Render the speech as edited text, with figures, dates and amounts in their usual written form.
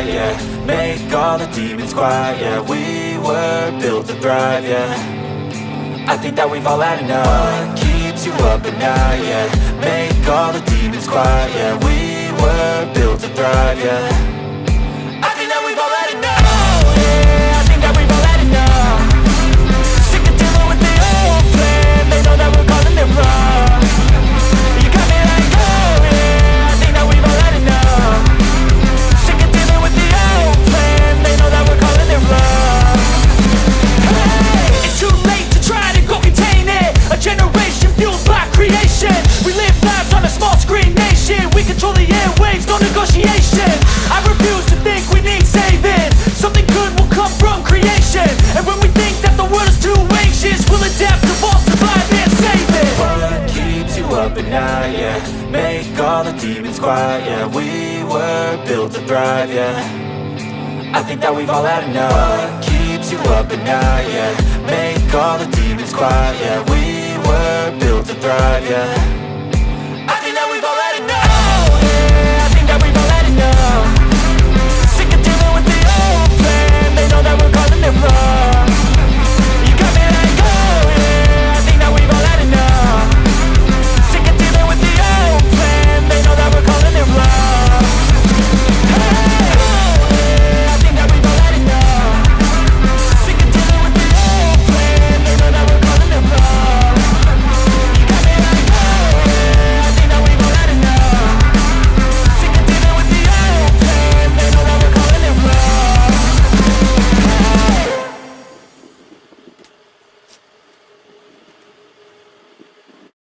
night, yeah. Make all the demons quiet, yeah. We were built to thrive, yeah. I think that we've all had enough. What keeps you up at night, yeah. Make all the demons quiet, yeah. We were built to thrive, yeah. I think that we've all had enough. Oh yeah, I think that we've all had enough. Sick of dealing with the old plan. They know that we're calling it wrong. You got me like, oh yeah, I think that we've all had enough. Sick of dealing with the old plan. They know that we're calling it wrong. Hey, it's too late to try to go contain it. A generation fueled by creation. We live lives on a small screen nation. We control the airwaves, no negotiation. I refuse to think we need saving. Something good will come from creation. And when we think that the world is too anxious, we'll adapt, evolve, survive and save it. What keeps you up at night, yeah. Make all the demons quiet, yeah. We were built to thrive, yeah. I think that we've all had enough. What keeps you up at night, yeah. Make all the demons quiet, yeah. We were built to thrive, yeah.